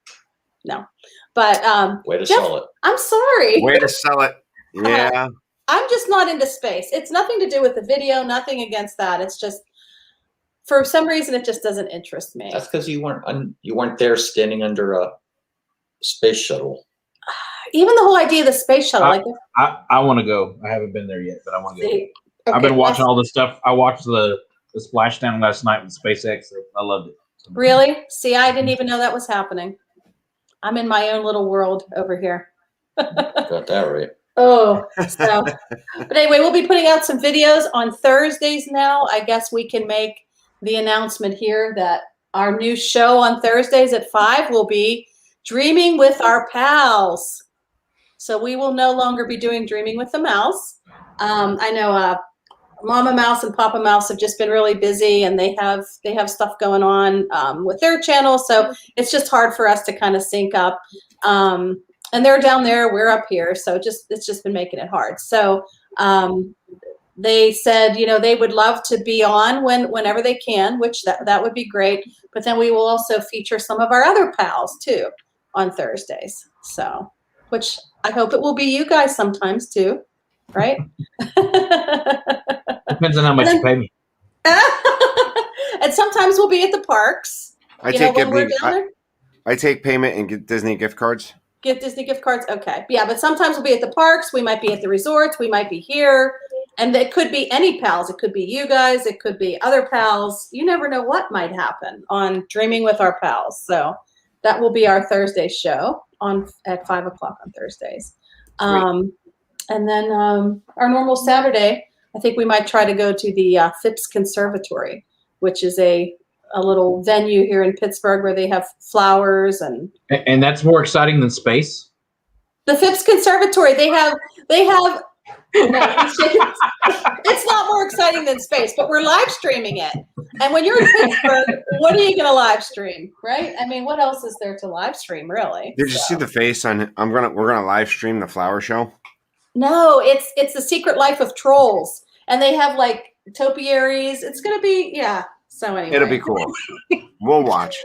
no. But Way to Jeff, sell it. I'm sorry. Way to sell it. Yeah. I'm just not into space. It's nothing to do with the video, nothing against that. It's just, for some reason, it just doesn't interest me. That's because you weren't there standing under a space shuttle. Even the whole idea of the space shuttle. I want to go. I haven't been there yet, but I want to go. Okay, I've been watching all this stuff. I watched the splashdown last night with SpaceX. I loved it. Really? See, I didn't even know that was happening. I'm in my own little world over here. Got that right. Oh, so, but anyway, we'll be putting out some videos on Thursdays now. I guess we can make the announcement here that our new show on Thursdays at 5 will be Dreaming with Our Pals. So we will no longer be doing Dreaming with the Mouse. I know Mama Mouse and Papa Mouse have just been really busy, and they have stuff going on with their channel. So it's just hard for us to kind of sync up. And they're down there, we're up here. So it's just been making it hard. So they said, they would love to be on whenever they can, which that would be great. But then we will also feature some of our other pals too on Thursdays. So, which I hope it will be you guys sometimes too, right? Depends on how much you pay me. And sometimes we'll be at the parks. I take payment and get Disney gift cards. Get Disney gift cards? Okay. Yeah, but sometimes we'll be at the parks. We might be at the resorts. We might be here. And it could be any pals. It could be you guys. It could be other pals. You never know what might happen on Dreaming with Our Pals. So that will be our Thursday show at 5 o'clock on Thursdays. And then our normal Saturday, I think we might try to go to the Phipps Conservatory, which is a little venue here in Pittsburgh where they have flowers and that's more exciting than space. The Phipps Conservatory, they have no, it's not more exciting than space, but we're live streaming it. And when you're in Pittsburgh, what are you going to live stream, right? I mean, what else is there to live stream, really? Did you see the face on? We're gonna live stream the flower show. No, it's the Secret Life of Trolls, and they have like topiaries. It's going to be So anyway, it'll be cool. We'll watch.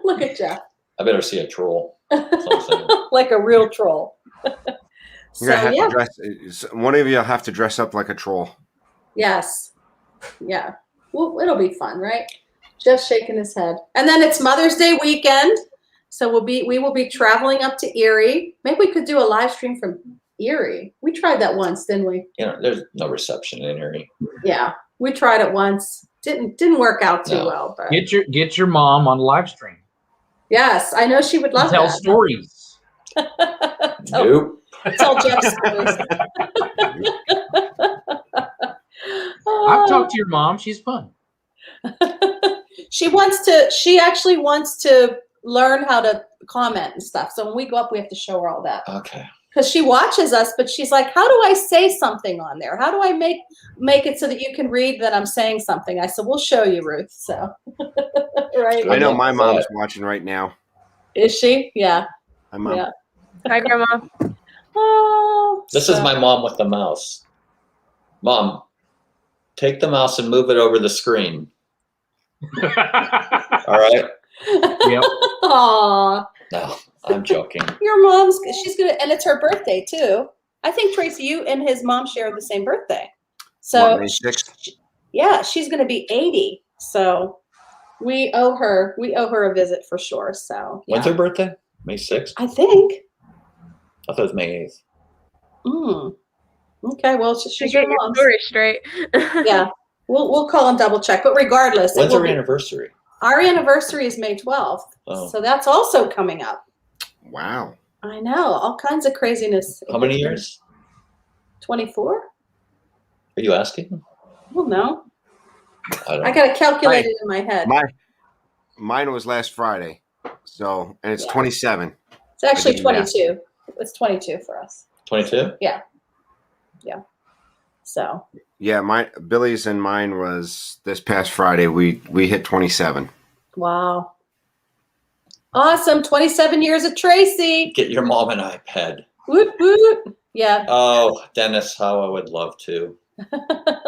Look at Jeff. I better see a troll. Like a real troll. You're gonna have to dress. One of you will have to dress up like a troll. Yes. Yeah. Well, it'll be fun, right? Jeff's shaking his head. And then it's Mother's Day weekend, so we will be traveling up to Erie. Maybe we could do a live stream from Erie. We tried that once, didn't we? There's no reception in Erie. Yeah, we tried it once. Didn't work out too well. But get your mom on live stream. Yes, I know she would love Tell that. stories. Nope. Tell Jeff stories. I've talked to your mom. She's fun. She actually wants to learn how to comment and stuff. So when we go up, we have to show her all that. Okay. Because she watches us, but she's like, how do I say something on there? How do I make it so that you can read that I'm saying something? I said, we'll show you, Ruth. So, right. I know my mom's watching right now. Is she? Yeah. Hi, Mom. Yeah. Hi, Grandma. Oh, This is my mom with the mouse. Mom, take the mouse and move it over the screen. All right? Yep. Aw. No, I'm joking. Your mom's, she's going to, and it's her birthday too. I think, Tracy, you and his mom share the same birthday. So, May 6th? yeah, she's going to be 80. So we owe her a visit for sure. So When's her birthday? May 6th? I think. I thought it was May 8th. Okay, well, she's She's your getting your mom's. story straight. Yeah, we'll call and double check. But regardless, When's our anniversary? Our anniversary is May 12th. Oh. So that's also coming up. Wow. I know, all kinds of craziness. How many years? 24? Are you asking? Well, no. I got to calculate it in my head. Mine was last Friday. So, and it's 27. It's actually 22. It's 22 for us. 22? Yeah. So. Yeah, Billy's and mine was this past Friday. We hit 27. Wow. Awesome. 27 years of Tracy. Get your mom an iPad. Woot, woot. Yeah. Oh, Dennis, how I would love to.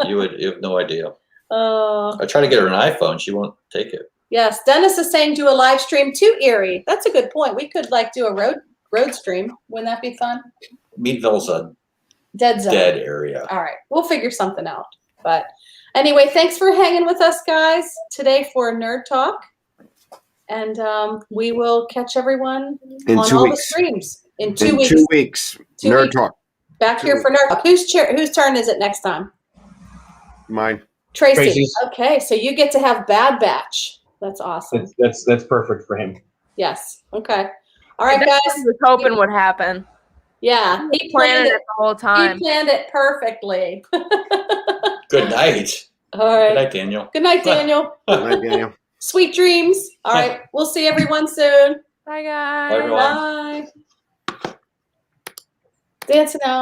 You have no idea. I try to get her an iPhone. She won't take it. Yes. Dennis is saying do a live stream to Erie. That's a good point. We could do a road stream. Wouldn't that be fun? Meadville's a Dead zone. dead area. All right. We'll figure something out. But anyway, thanks for hanging with us, guys, today for Nerd Talk. And we will catch everyone In on 2 all the weeks. streams. In 2 In weeks. 2 weeks. 2 Nerd weeks. Talk. Back here for Nerd Talk. Whose turn is it next time? Mine. Tracy. Tracy's. Okay, so you get to have Bad Batch. That's awesome. That's perfect for him. Yes. Okay. All right, That's guys. what I was hoping would happen. Yeah, He planned it the whole He time. planned it perfectly. Good night. All Good right. night, Daniel. Good night, Daniel. Good night, Daniel. Sweet dreams. All right. We'll see everyone soon. Bye, guys. Bye, everyone. Bye. Dancing out.